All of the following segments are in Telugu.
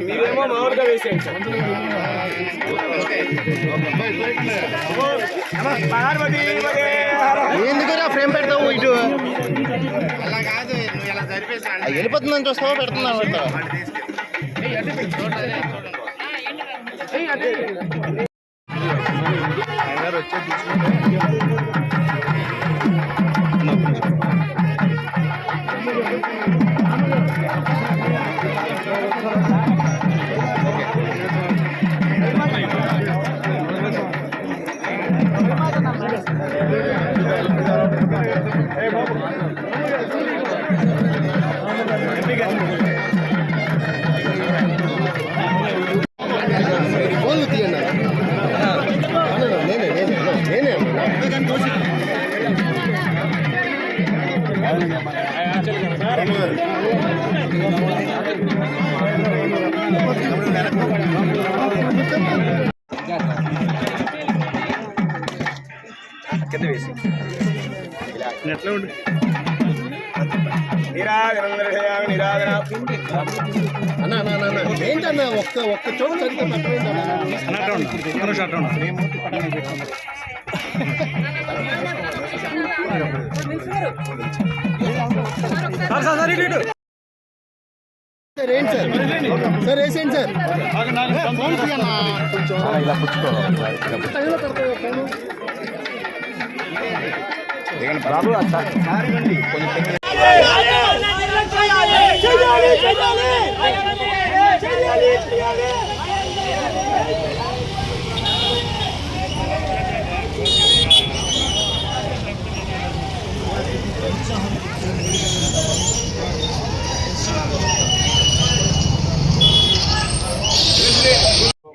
మీరేమో మామూలుగా వేసేయండి ఎందుకురా ఫ్రేమ్ పెడతావు ఇటు వెళ్ళిపోతుందని చూస్తావా పెడుతున్నా ఎట్లా ఉండు ఏంటన్నా ఒక్క చోటు చదివితే ఏంటి సార్ వేసేయండి సార్ ఇలా బాబు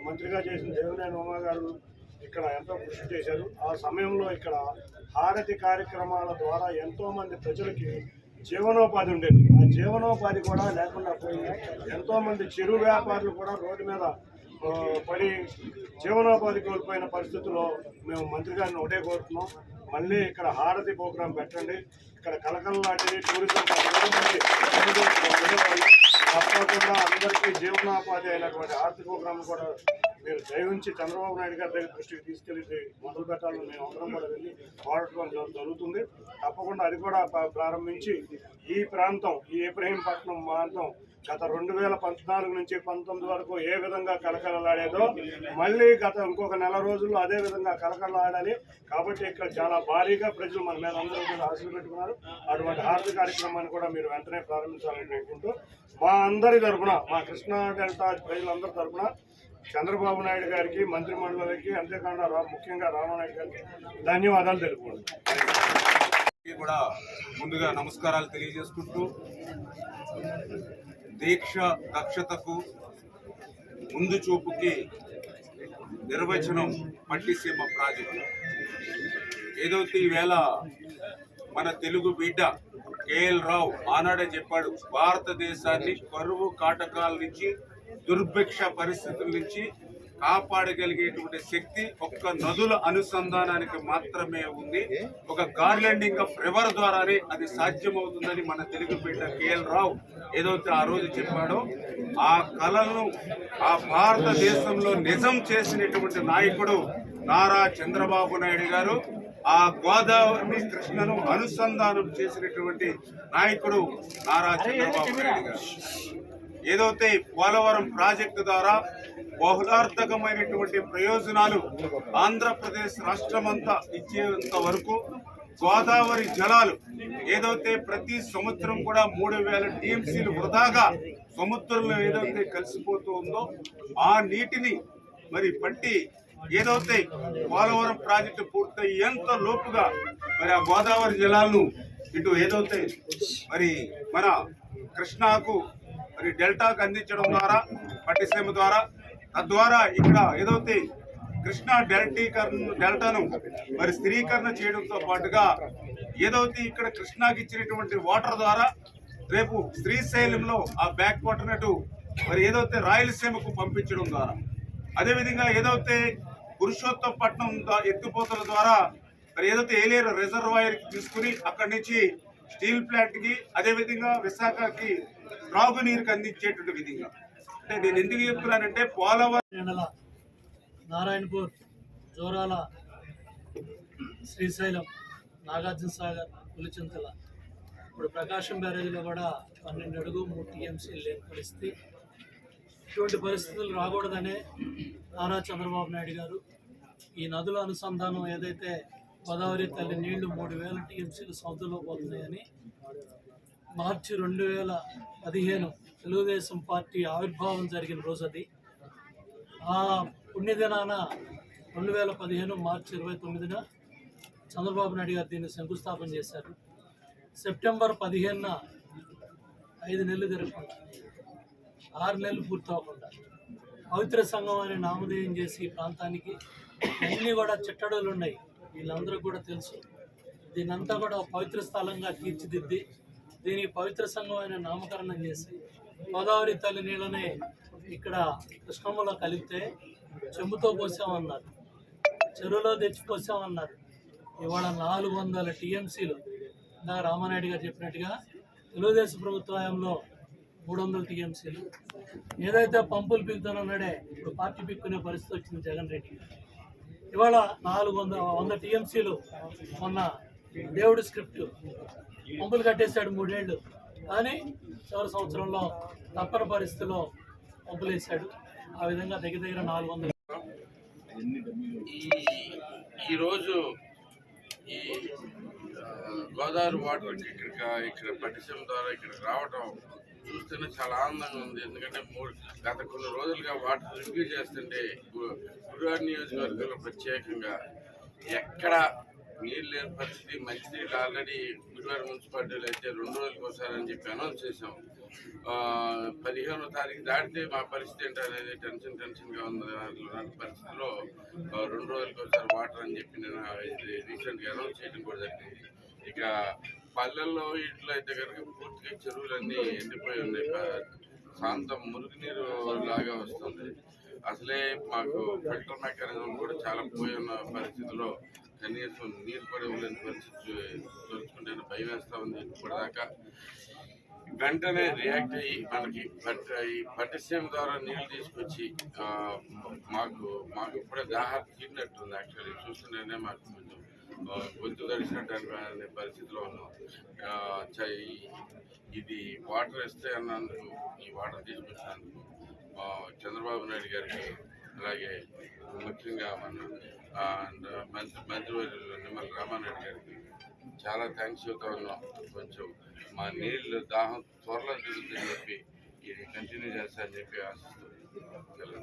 మంత్రిగా చేసిన దేవినేని ఉమా గారు ఇక్కడ ఎంతో కృషి చేశారు. ఆ సమయంలో ఇక్కడ హారతి కార్యక్రమాల ద్వారా ఎంతో మంది ప్రజలకి జీవనోపాధి ఉండేది. ఆ జీవనోపాధి కూడా లేకుండా పోయి ఎంతో మంది చిరు వ్యాపారులు కూడా రోడ్డు మీద పడి జీవనోపాధి కోల్పోయిన పరిస్థితుల్లో మేము మంత్రి గారిని ఒకటే కోరుతున్నాం, మళ్ళీ ఇక్కడ హారతి ప్రోగ్రాం పెట్టండి. ఇక్కడ కలకల లాంటిది టూరిజం తప్పకుండా అందరికీ జీవనోపాధి అయినటువంటి హారతి ప్రోగ్రాం కూడా మీరు దయవుంచి చంద్రబాబు నాయుడు గారి దగ్గర దృష్టికి తీసుకెళ్లి మొదలు పెట్టాలని మేము అందరం కూడా వెళ్ళి పోరాటం జరుగుతుంది. తప్పకుండా అది కూడా ప్రారంభించి ఈ ప్రాంతం, ఈ ఇబ్రహీంపట్నం ప్రాంతం గత 2014 నుంచి 19 వరకు ఏ విధంగా కలకలలాడేదో మళ్ళీ గత ఇంకొక నెల రోజుల్లో అదే విధంగా కలకలలాడాలి. కాబట్టి ఇక్కడ చాలా భారీగా ప్రజలు మన మీద అందరూ కూడా ఆశలు పెట్టుకున్నారు. అటువంటి ఆర్థిక కార్యక్రమాన్ని కూడా మీరు వెంటనే ప్రారంభించాలని అనుకుంటూ మా అందరి తరఫున, మా కృష్ణా డెల్టా ప్రజలందరి తరఫున చంద్రబాబు నాయుడు గారికి, మంత్రి మండలికి, అంతేకాకుండా ముఖ్యంగా రామానాయుడు గారికి ధన్యవాదాలు తెలుపుకుంటున్నాను. కూడా ముందుగా నమస్కారాలు తెలియజేసుకుంటూ, దీక్ష దక్షతకు ముందు చూపుకి నిర్వచనం పట్టిసీమ ప్రాజెక్టు. ఏదైతే ఈవేళ మన తెలుగు బిడ్డ కేఎల్ రావు ఆనాడే చెప్పాడు, భారతదేశాన్ని కరువు కాటకాల నుంచి, దుర్భిక్ష పరిస్థితుల నుంచి కాపాడగలిగేటువంటి శక్తి ఒక్క నదుల అనుసంధానానికి మాత్రమే ఉంది. ఒక గార్లెండింగ్ ఆఫ్ రివర్ ద్వారానే అది సాధ్యమవుతుందని మన తెలుగు బిడ్డ కేఎల్ రావు ఏదైతే ఆ రోజు చెప్పాడో, ఆ కళలను ఆ భారతదేశంలో నిజం చేసినటువంటి నాయకుడు నారా చంద్రబాబు నాయుడు గారు. ఆ గోదావరి కృష్ణను అనుసంధానం చేసినటువంటి నాయకుడు నారా చంద్రబాబు నాయుడు గారు. ఏదైతే పోలవరం ప్రాజెక్టు ద్వారా బహుళార్థకమైనటువంటి ప్రయోజనాలు ఆంధ్రప్రదేశ్ రాష్ట్రమంతా ఇచ్చేంత వరకు గోదావరి జలాలు ఏదైతే ప్రతి సంవత్సరం కూడా 3000 టీఎంసీలు వృధాగా సముద్రంలో ఏదైతే కలిసిపోతూ ఉందో ఆ నీటిని మరి పట్టి ఏదైతే పోలవరం ప్రాజెక్టు పూర్తయ్యేంత లోపుగా మరి ఆ గోదావరి జలాలను ఇటు ఏదైతే మరి మన కృష్ణాకు మరి డెల్టాకు అందించడం ద్వారా పట్టిసీమ ద్వారా తద్వారా ఇక్కడ ఏదైతే కృష్ణా డెల్టాను మరి స్థిరీకరణ చేయడంతో పాటుగా ఏదైతే ఇక్కడ కృష్ణాకి ఇచ్చినటువంటి వాటర్ ద్వారా రేపు శ్రీశైలంలో ఆ బ్యాక్ వాటర్ నటు మరి ఏదైతే రాయలసీమకు పంపించడం ద్వారా అదేవిధంగా ఏదైతే పురుషోత్తపట్నం ఎత్తిపోతల ద్వారా మరి ఏదైతే ఏలేరు రిజర్వాయర్కి తీసుకుని అక్కడి నుంచి స్టీల్ ప్లాంట్కి అదేవిధంగా విశాఖకి త్రాగునీరుకి అందించేటువంటి విధంగా అంటే నేను ఎందుకు చెప్తున్నానంటే పోలవరం నారాయణపూర్, జోరాల, శ్రీశైలం, నాగార్జున సాగర్, పులిచింతల, ఇప్పుడు ప్రకాశం బ్యారేజ్లో కూడా 12 అడుగు 3 TMC లేని పరిస్థితి. ఇటువంటి పరిస్థితులు రాకూడదనే నారా చంద్రబాబు నాయుడు గారు ఈ నదుల అనుసంధానం ఏదైతే గోదావరి తల్లి నీళ్లు 3000 TMCలు సముద్రంలో పోతున్నాయని మార్చి 2015 తెలుగుదేశం పార్టీ ఆవిర్భావం జరిగిన రోజు అది. ఆ పుణ్యదినాన 2015 మార్చి 29న చంద్రబాబు నాయుడు గారు దీన్ని శంకుస్థాపన చేశారు. సెప్టెంబర్ 15న 5 నెలలు తిరగకుండా 6 నెలలు పూర్తవకుండా పవిత్ర సంఘం అనే నామధేయం చేసి ఈ ప్రాంతానికి అన్నీ కూడా చిట్టడులు ఉన్నాయి, వీళ్ళందరూ కూడా తెలుసు. దీనంతా కూడా పవిత్ర స్థలంగా తీర్చిదిద్ది దీనికి పవిత్ర సంఘం అనే నామకరణం చేసి గోదావరి తల్లి నీళ్ళనే ఇక్కడ కృష్ణమ్మలో కలిపితే చెంబుతో పోసామన్నారు, చెరువులో తెచ్చి పోసామన్నారు. ఇవాళ 400 TMCలు ఇందాక రామానాయుడు గారు చెప్పినట్టుగా తెలుగుదేశం ప్రభుత్వ హయాంలో 300 TMCలు ఏదైతే పంపులు పిక్కుతానన్నాడే ఇప్పుడు పార్టీ పిక్కునే పరిస్థితి వచ్చింది జగన్ రెడ్డి. ఇవాళ 400 TMCలు మొన్న దేవుడి స్క్రిప్ట్ పంపులు కట్టేశాడు 3 ఏళ్ళు, కానీ చివరి సంవత్సరంలో తప్పని పరిస్థితిలో పంపులు వేశాడు. ఆ విధంగా దగ్గర 400. ఈరోజు ఈ గోదావరి వాటర్ ఇక్కడ పట్టిసీమ ద్వారా ఇక్కడికి రావడం చూస్తేనే చాలా ఆనందంగా ఉంది. ఎందుకంటే గత కొన్ని రోజులుగా వాటర్ రివ్యూ చేస్తుంటే గుడివాడ నియోజకవర్గంలో ప్రత్యేకంగా ఎక్కడ నీళ్ళు లేని పరిస్థితి. మంచినీళ్ళు ఆల్రెడీ గుడివాడ మున్సిపాలిటీలో అయితే 2 రోజులకు ఒకసారి అని చెప్పి అనౌన్స్ చేసాం. 15వ తారీఖు దాటితే మా పరిస్థితి ఏంటనేది టెన్షన్గా ఉంది. అలాంటి పరిస్థితుల్లో 2 రోజులకు ఒకసారి వాటర్ అని చెప్పి నేను రీసెంట్గా అనౌన్స్ చేయడం కూడా జరిగింది. ఇక పల్లెల్లో ఇంట్లో అయితే కనుక పూర్తిగా చెరువులన్నీ ఎండిపోయి ఉన్నాయి, శాంతం మురుగునీరు లాగా వస్తుంది. అసలే మాకు ఫిల్టర్ మెకానిజం కూడా చాలా పోయి ఉన్న పరిస్థితిలో కనీసం నీరు కూడా ఇవ్వలేని పరిస్థితి తోలుచుకుంటే భయం వేస్తూ ఉంది. ఇప్పటిదాకా వెంటనే రియాక్ట్ అయ్యి మనకి ఈ పట్టిసీమ ద్వారా నీళ్ళు తీసుకొచ్చి మాకు ఇప్పుడే దాహం తీరినట్టుంది. యాక్చువల్లీ చూస్తుంటేనే మాకు కొంచెం గొంతు తడిసినట్టు అనే పరిస్థితిలో ఉన్నాం. ఇది వాటర్ ఇస్తే అన్నందుకు ఈ వాటర్ తీసుకొచ్చినందుకు చంద్రబాబు నాయుడు గారికి అలాగే ముఖ్యంగా మన మంత్రివర్యులు నిమ్మల రామానాయుడు గారికి చాలా థ్యాంక్స్ చెబుతా ఉన్నాం. కొంచెం మా నీళ్ళు దాహం త్వరలో తిరుగుతుందని చెప్పి ఇది కంటిన్యూ చేస్తారని చెప్పి ఆశిస్తున్నాం.